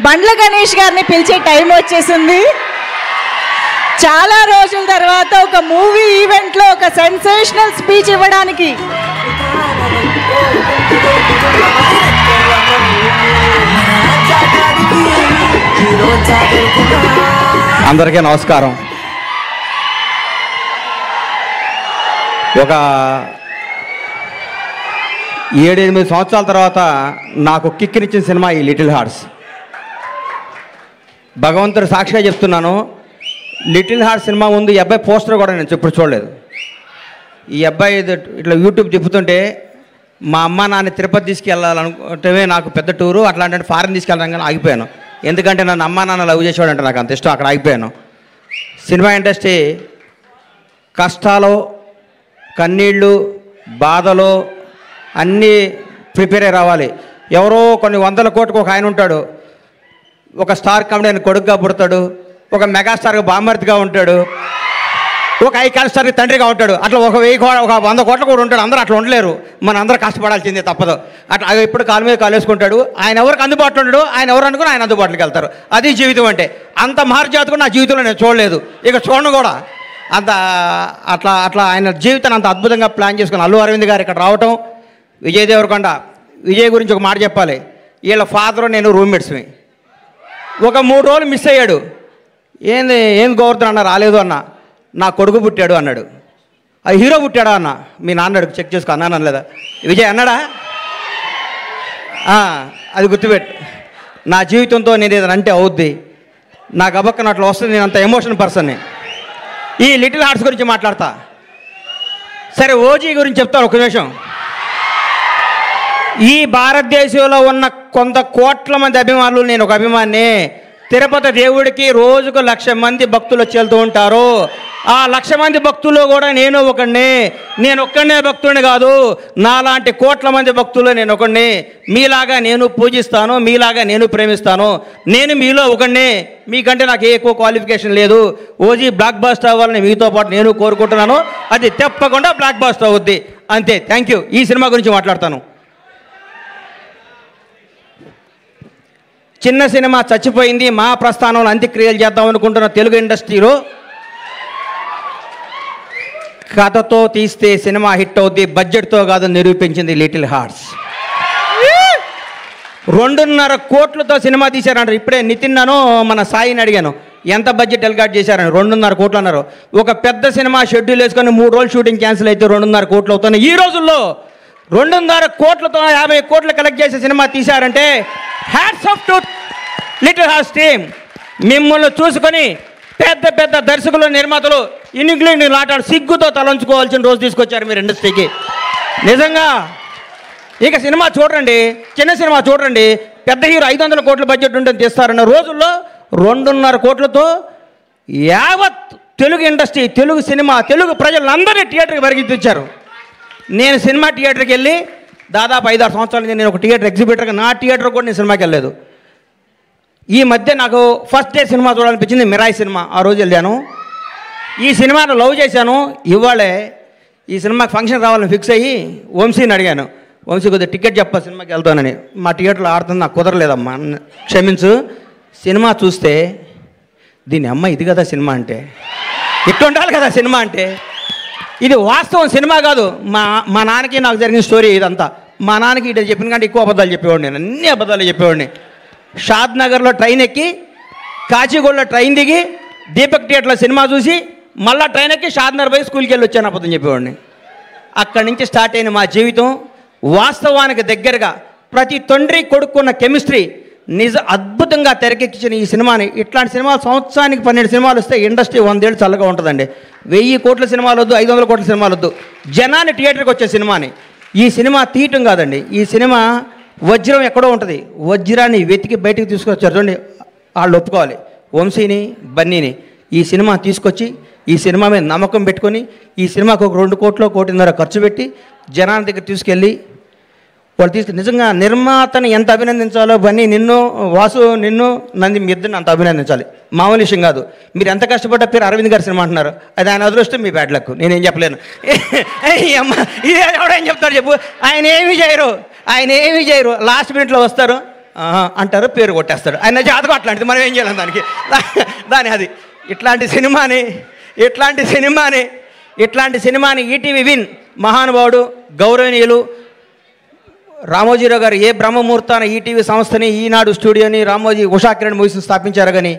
బండ్ల గణేష్ గారిని పిలిచే టైం వచ్చేసింది. చాలా రోజుల తర్వాత ఒక మూవీ ఈవెంట్లో ఒక సెన్సేషనల్ స్పీచ్ ఇవ్వడానికి అందరికీ నమస్కారం. ఒక 7-8 సంవత్సరాల తర్వాత నాకు కిక్కినిచ్చిన సినిమా ఈ లిటిల్ హార్ట్స్. భగవంతుడు సాక్షిగా చెప్తున్నాను, లిటిల్ హార్ట్స్ సినిమా ముందు ఈ అబ్బాయి పోస్టర్ కూడా నేను ఎప్పుడు చూడలేదు. ఈ అబ్బాయి ఇట్లా యూట్యూబ్ తిప్పుతుంటే మా అమ్మ నాన్న తిరుపతి తీసుకెళ్ళాలనుకుంటే నాకు పెద్ద టూరు, అట్లాంటి ఫారెన్ తీసుకెళ్ళాను కానీ ఆగిపోయాను. ఎందుకంటే నన్ను అమ్మ నాన్న లవ్ చేసేవాడంటే నాకు అంత ఇష్టం, అక్కడ ఆగిపోయాను. సినిమా ఇండస్ట్రీ కష్టాలు, కన్నీళ్ళు, బాధలు అన్నీ ప్రిపేర్ అయ్యి రావాలి. ఎవరో కొన్ని 100 కోట్లకు ఒక ఆయన ఉంటాడు, ఒక స్టార్ కామెడీ కొడుకుగా పుడతాడు, ఒక మెగాస్టార్గా బామ్మర్తిగా ఉంటాడు, ఒక ఐకాన్ స్టార్కి తండ్రిగా ఉంటాడు. అట్లా ఒక 100 కోట్ల కూడా ఉంటాడు. అందరూ అట్లా ఉండలేరు, మన అందరూ కష్టపడాల్సిందే తప్పదు. అట్లా ఎప్పుడు కాలు మీద కాలు వేసుకుంటాడు. ఆయన ఎవరికి అందుబాటులో ఉంటాడు, ఆయన ఎవరు అనుకుని ఆయన అందుబాటులోకి వెళ్తారు. అది జీవితం అంటే. అంత మహర్జాతకు నా జీవితంలో నేను చూడలేదు, ఇక చూడను కూడా. అంత అట్లా ఆయన జీవితాన్ని అంత అద్భుతంగా ప్లాన్ చేసుకుని అల్లు అరవింద్ గారు ఇక్కడ రావటం, విజయ్ దేవరకొండ. విజయ్ గురించి ఒక మాట చెప్పాలి. వీళ్ళ ఫాదరు నేను రూమ్మేట్స్ని. ఒక 3 రోజులు మిస్ అయ్యాడు. ఏం గోవర్ధన్ అన్న రాలేదు అన్న, నా కొడుకు పుట్టాడు అన్నాడు. అది హీరో పుట్టాడా అన్న, మీ నాన్న చెక్ చేసుకో అన్నాను అనలేదా? విజయ్ అన్నాడా? అది గుర్తుపెట్టు. నా జీవితంతో నేను ఏదైనా అంటే అవుద్ది, నాకు అబక్కన అట్లా వస్తుంది. నేను అంత ఎమోషన్ పర్సన్ని. ఈ లిటిల్ హార్ట్స్ గురించి మాట్లాడతా. సరే, ఓజీ గురించి చెప్తాను ఒక నిమిషం. ఈ భారతదేశంలో ఉన్న కొంత కోట్ల మంది అభిమానులు, నేను ఒక అభిమాని. తిరుపతి దేవుడికి రోజుకు 1,00,000 మంది భక్తులు వచ్చి వెళ్తూ ఉంటారు. ఆ 1,00,000 మంది భక్తుల్లో కూడా నేను ఒకడిని. నేను ఒక్కడనే భక్తుడిని కాదు, నాలాంటి కోట్ల మంది భక్తుల్లో నేను ఒకడిని. మీలాగా నేను పూజిస్తాను, మీలాగా నేను ప్రేమిస్తాను. నేను మీలో ఒకడిని. మీకంటే నాకు ఎక్కువ క్వాలిఫికేషన్ లేదు. ఓజీ బ్లాక్ బాస్టర్ అవ్వాలని మీతో పాటు నేను కోరుకుంటున్నాను. అది తప్పకుండా బ్లాక్ బాస్టర్ అవుద్ది. అంతే. Thank you. ఈ సినిమా గురించి మాట్లాడతాను. చిన్న సినిమా చచ్చిపోయింది, మా ప్రస్థానంలో అంత్యక్రియలు చేద్దాం అనుకుంటున్న తెలుగు ఇండస్ట్రీలో కథతో తీస్తే సినిమా హిట్ అవుద్ది, బడ్జెట్తో కాదు నిరూపించింది లిటిల్ హార్ట్స్. 2.5 కోట్లతో సినిమా తీశారంటారు. ఇప్పుడే నితిన్నాను, మన సాయిని అడిగాను ఎంత బడ్జెట్ ఎల్గాట్ చేశారని. 2.5 కోట్లు అన్నారు. ఒక పెద్ద సినిమా షెడ్యూల్ వేసుకొని 3 రోజులు షూటింగ్ క్యాన్సిల్ అయితే 2.5 కోట్లు అవుతున్నాయి. ఈ రోజుల్లో 2.5 కోట్లతో 50 కోట్లు కలెక్ట్ చేసే సినిమా తీశారంటే hats off to Little Hearts team. మిమ్మల్ని చూసుకొని పెద్ద పెద్ద దర్శకులు, నిర్మాతలు ఇంగ్లీష్ లాటాడు సిగ్గుతో తలంచుకోవాల్సిన రోజు తీసుకొచ్చారు మీరు ఇండస్ట్రీకి. నిజంగా ఇక సినిమా చూడండి, చిన్న సినిమా చూడండి. పెద్ద హీరో 500 కోట్ల బడ్జెట్ ఉంటుంది తీస్తారన్న రోజుల్లో 2.5 కోట్లతో యావత్ తెలుగు ఇండస్ట్రీ, తెలుగు సినిమా, తెలుగు ప్రజలందరినీ థియేటర్కి పరిగెత్తించారు. నేను సినిమా థియేటర్కి వెళ్ళి దాదాపు 5-6 సంవత్సరాల నుంచి నేను ఒక థియేటర్ ఎగ్జిబిటర్గా, నా థియేటర్ కూడా నేను సినిమాకి వెళ్ళలేదు. ఈ మధ్య నాకు ఫస్ట్ డే సినిమా చూడాలనిపించింది, మిరాయి సినిమా. ఆ రోజు వెళ్ళాను. ఈ సినిమాను లవ్ చేశాను. ఇవాళే ఈ సినిమాకి ఫంక్షన్ రావాలని ఫిక్స్ అయ్యి వంశీని అడిగాను, వంశీ కొద్దిగా టికెట్ చెప్పా సినిమాకి వెళ్తానని. మా థియేటర్లో ఆడుతుంది, నాకు కుదరలేదమ్మా, క్షమించు. సినిమా చూస్తే దీని అమ్మ ఇది కదా సినిమా అంటే, ఇట్లా ఉండాలి కదా సినిమా అంటే. ఇది వాస్తవం, సినిమా కాదు. మా నాన్నకి నాకు జరిగిన స్టోరీ ఇదంతా. మా నాన్నకి ఇటు చెప్పిన కంటే ఎక్కువ అబద్ధాలు చెప్పేవాడిని, నేను అన్ని అబద్ధాలు చెప్పేవాడిని. షాద్ నగర్లో ట్రైన్ ఎక్కి, కాచిగూడలో ట్రైన్ దిగి, దీపక్ థియేటర్లో సినిమా చూసి, మళ్ళీ ట్రైన్ ఎక్కి షాద్ నగర్ పోయి స్కూల్కి వెళ్ళి వచ్చాను, అబద్ధం చెప్పేవాడిని. అక్కడి నుంచి స్టార్ట్ అయిన మా జీవితం వాస్తవానికి దగ్గరగా ప్రతి తండ్రి కొడుకున్న కెమిస్ట్రీ అద్భుతంగా తెరకెక్కించిన ఈ సినిమాని. ఇట్లాంటి సినిమాలు సంవత్సరానికి 12 సినిమాలు వస్తే ఇండస్ట్రీ 100 ఏళ్ళు చల్లగా ఉంటుందండి. 1000 కోట్ల సినిమాలు వద్దు, 500 కోట్ల సినిమాలు వద్దు, జనాన్ని థియేటర్కి వచ్చే సినిమాని. ఈ సినిమా తీయటం కాదండి, ఈ సినిమా వజ్రం ఎక్కడో ఉంటుంది, వజ్రాన్ని వెతికి బయటికి తీసుకొచ్చారు. చూడండి, వాళ్ళు ఒప్పుకోవాలి, వంశీని, బన్నీని. ఈ సినిమా తీసుకొచ్చి ఈ సినిమా మీద నమ్మకం పెట్టుకొని ఈ సినిమాకు ఒక 2 కోట్లు, 1.5 కోట్లు ఖర్చు పెట్టి జనాల దగ్గర తీసుకెళ్ళి వాళ్ళు నిజంగా నిర్మాతని ఎంత అభినందించాలో, బన్నీ నిన్ను, వాసు నిన్ను, నంది మీ ఇద్దరిని అంత అభినందించాలి. మామూలు విషయం కాదు. మీరు ఎంత కష్టపడ్డ పేరు అరవింద్ గారి సినిమా అంటున్నారు, అది ఆయన అదృష్టం, మీ బ్యాడ్ లక్. నేనేం చెప్పలేను. ఇది ఎవడేం చెప్తాడు చెప్పు. ఆయన ఏమీ చేయరు. లాస్ట్ మినిట్లో వస్తారు, అంటారు, పేరు కొట్టేస్తాడు. ఆయన జాతకం అట్లాంటిది, మనం ఏం చేయాలి దానికి. దాని అది ఇట్లాంటి సినిమాని ఈటీవీ విన్ మహానుభావుడు గౌరవనీయులు రామోజీరావు గారు ఏ బ్రహ్మముహూర్తాన ఈటీవీ సంస్థని, ఈనాడు స్టూడియోని, రామోజీ ఉషాకిరణ్ మూవీస్ని స్థాపించారు. కానీ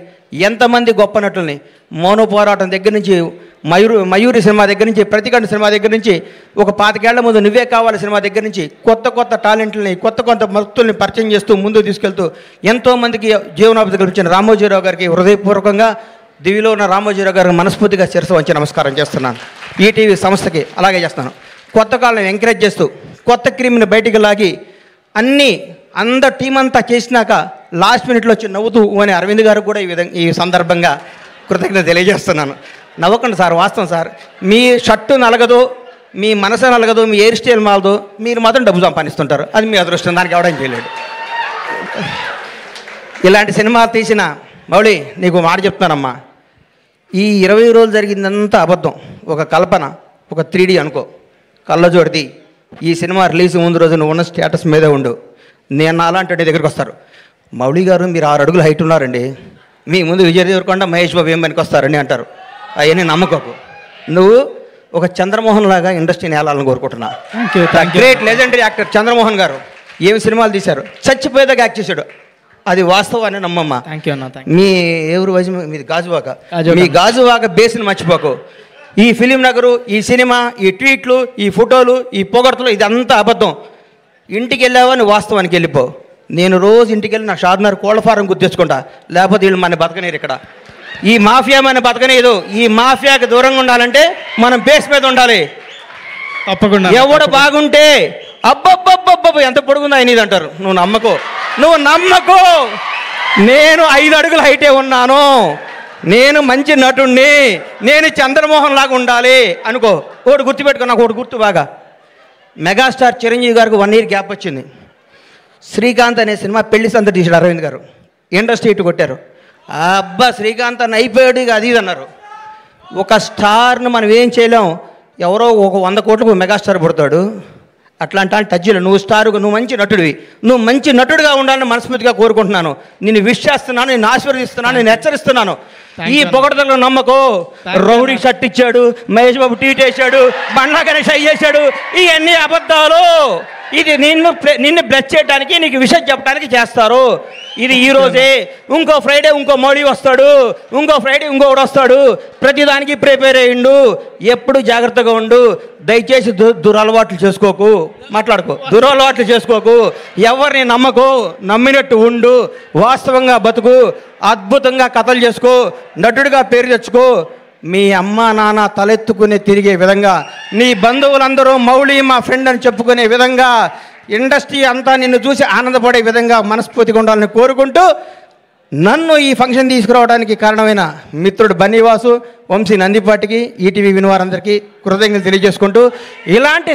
ఎంతమంది గొప్ప నటుల్ని మౌన పోరాటం దగ్గర నుంచి, మయూరి సినిమా దగ్గర నుంచి, ప్రతికంఠ సినిమా దగ్గర నుంచి, ఒక 25 ఏళ్ల ముందు నువ్వే కావాలి సినిమా దగ్గర నుంచి కొత్త టాలెంట్లని, కొత్త భక్తుల్ని పరిచయం చేస్తూ ముందుకు తీసుకెళ్తూ ఎంతోమందికి జీవనోపాధి కల్పించిన రామోజీరావు గారికి హృదయపూర్వకంగా దివిలో ఉన్న రామోజీరావు గారికి మనస్ఫూర్తిగా శిరస్సు వంచి నమస్కారం చేస్తున్నాను. ఈటీవీ సంస్థకి అలాగే చేస్తాను. కొత్త కాలం ఎంకరేజ్ చేస్తూ కొత్త క్రీమ్ని బయటికి లాగి అందరు టీం అంతా చేసినాక లాస్ట్ మినిట్లో వచ్చి నవ్వుతూ అని అరవింద్ గారు కూడా ఈ సందర్భంగా కృతజ్ఞత తెలియజేస్తున్నాను. నవ్వకండి సార్, వాస్తవం సార్. మీ షర్టు నలగదు, మీ మనసు నలగదు, మీ హెయిర్ స్టైల్ మాలదు, మీరు మాత్రం డబ్బు సంపాదిస్తుంటారు. అది మీ అదృష్టం, దానికి ఎవడం చేయలేడు. ఇలాంటి సినిమా తీసిన మౌళి నీకు మాట చెప్తున్నానమ్మా, ఈ 20 రోజులు జరిగిందంతా అబద్ధం, ఒక కల్పన, ఒక 3D అనుకో, కళ్ళజోడిది. ఈ సినిమా రిలీజ్ ముందు రోజు నువ్వు ఉన్న స్టేటస్ మీదే ఉండు. నేను అలాంటి దగ్గరికి వస్తారు, మౌళి గారు మీరు 6 అడుగులు హైట్ ఉన్నారండి, మీ ముందు విజయ్ దేవరకొండ, మహేష్ బాబు ఏం పనికి వస్తారని అంటారు. అవన్నీ నమ్మకోకు. నువ్వు ఒక చంద్రమోహన్ లాగా ఇండస్ట్రీని ఏలాలని కోరుకుంటున్నా. గ్రేట్ లెజెండరీ యాక్టర్ చంద్రమోహన్ గారు ఏమి సినిమాలు తీశారు, చచ్చిపోయేదాకా యాక్ట్ చేశాడు. అది వాస్తవాన్ని నమ్మమ్మా. మీ ఎవరు వయసు మీది గాజువాక, మీ గాజువాక బేస్ని మర్చిపోకు. ఈ ఫిలిం నగరు, ఈ సినిమా, ఈ ట్వీట్లు, ఈ ఫోటోలు, ఈ పొగడ్తలు, ఇదంతా అబద్ధం. ఇంటికి వెళ్ళావని వాస్తవానికి వెళ్ళిపో. నేను రోజు ఇంటికి వెళ్ళి నా షార్నర్ కోళ్ళ ఫారం గుర్తించుకుంటా, లేకపోతే వీళ్ళు మన బతకనేరు. ఇక్కడ ఈ మాఫియా మన బతకనేదు. ఈ మాఫియాకి దూరంగా ఉండాలంటే మనం బేస్ మీద ఉండాలి. తప్పకుండా. ఎవడు బాగుంటే అబ్బబ్బబ్బబ్బ ఎంత పొడుగుందా అనేది అంటారు. నువ్వు నమ్మకు. నేను 5 అడుగుల హైటే ఉన్నాను, నేను మంచి నటుణ్ణి, నేను చంద్రమోహన్ లాగా ఉండాలి అనుకో. ఒకటి గుర్తుపెట్టుకో, నాకు ఒకటి గుర్తు బాగా. మెగాస్టార్ చిరంజీవి గారికి 1 year గ్యాప్ వచ్చింది. శ్రీకాంత్ అనే సినిమా పెళ్లి సంత తీసాడు అరవింద్ గారు, ఇండస్ట్రీ ఇటు కొట్టారు. అబ్బా శ్రీకాంత్ అన్న అయిపోయాడు, ఇక అది ఇది అన్నారు. ఒక స్టార్ను మనం ఏం చేయలేం, ఎవరో ఒక 100 కోట్లకు మెగాస్టార్ పుడతాడు. అట్లాంటి టచ్లు నువ్వు స్టారుగా, నువ్వు మంచి నటుడివి, నువ్వు మంచి నటుడిగా ఉండాలని మనస్ఫూర్తిగా కోరుకుంటున్నాను. నిన్ను విష్ చేస్తున్నాను, నిన్ను ఆశీర్వదిస్తున్నాను, నేను హెచ్చరిస్తున్నాను. ఈ పొగడతలో నమ్మకో. రౌడీ షర్ట్ ఇచ్చాడు, మహేష్ బాబు ట్వీట్ వేసాడు, బండ్లా గణేష్ అయ్యేశాడు, ఇవన్నీ అబద్ధాలు. ఇది నిన్ను బ్లెస్ చేయడానికి, నీకు విషయం చెప్పడానికి చేస్తారు. ఇది ఈ రోజే, ఇంకో ఫ్రైడే ఇంకో మోడీ వస్తాడు, ఇంకో ఫ్రైడే ఇంకొకడు వస్తాడు. ప్రతిదానికి ప్రిపేర్ అయ్యిండు. ఎప్పుడు జాగ్రత్తగా ఉండు. దయచేసి దురలవాట్లు చేసుకోకు, దురలవాట్లు చేసుకోకు. ఎవరిని నమ్మకు, నమ్మినట్టు ఉండు, వాస్తవంగా బతుకు, అద్భుతంగా కథలు చేసుకో, నటుడిగా పేరు తెచ్చుకో. మీ అమ్మ నాన్న తలెత్తుకునే తిరిగే విధంగా, నీ బంధువులందరూ మౌళి మా ఫ్రెండ్ అని చెప్పుకునే విధంగా, ఇండస్ట్రీ అంతా నిన్ను చూసి ఆనందపడే విధంగా మనస్ఫూర్తిగా ఉండాలని కోరుకుంటూ, నన్ను ఈ ఫంక్షన్ తీసుకురావడానికి కారణమైన మిత్రుడు బన్నీవాసు, వంశీ నందిపాటికి, ఈటీవీ వినివారందరికీ కృతజ్ఞతలు తెలియజేసుకుంటూ, ఇలాంటి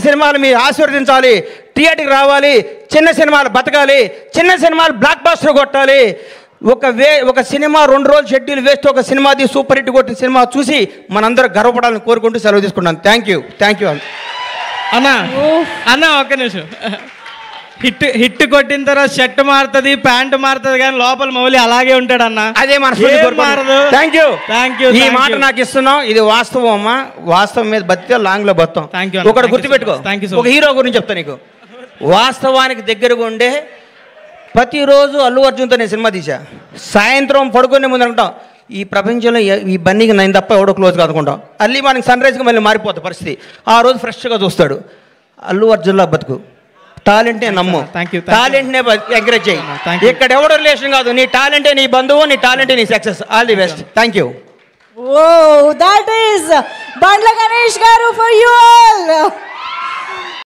సినిమాలు మీరు ఆశీర్వదించాలి, థియేటర్కి రావాలి, చిన్న సినిమాలు బతకాలి, చిన్న సినిమాలు బ్లాక్ బాస్టర్ కొట్టాలి. ఒక సినిమా 2 రోజులు షెడ్యూల్ వేస్ట్, ఒక సినిమాది సూపర్ హిట్ కొట్టిన సినిమా చూసి మనందరూ గర్వపడాలని కోరుకుంటూ సెలవు తీసుకుంటాను. థ్యాంక్ యూ అన్న. ఒక్క నిమిషం. హిట్ కొట్టిన తర్వాత షర్ట్ మారుతుంది, ప్యాంటు మారుతుంది, కానీ లోపల మౌలి అలాగే ఉంటాడు అన్న. అదే మారదు. Thank you. ఈ మాట నాకు ఇస్తున్నావు, ఇది వాస్తవం అమ్మా. వాస్తవం మీద బతికే లాంగ్ లో బతాం. ఒకటి గుర్తుపెట్టుకో, ఒక హీరో గురించి చెప్తా నీకు. వాస్తవానికి దగ్గరగా ఉండే ప్రతిరోజు అల్లు అర్జున్తో నేను సినిమా తీసా. సాయంత్రం పడుకునే ముందు అనుకుంటాం, ఈ ప్రపంచంలో ఈ బన్నీకి నేను తప్ప ఎవడో క్లోజ్ కాదుకుంటాం. అల్లి మనకి సన్ రైజ్కి మళ్ళీ మారిపోతుంది పరిస్థితి. ఆ రోజు ఫ్రెష్గా చూస్తాడు. అల్లు అర్జున్లా బతుకు, టాలెంట్నే నమ్ము, టాలెంట్నే ఎంకరేజ్ చేయి. ఇక్కడ ఎవడో రిలేషన్ కాదు, నీ టాలెంటే నీ బంధువు, నీ టాలెంటే నీ success. All the best. Thank you. Oh, that is Bandla Ganesh garu for you all.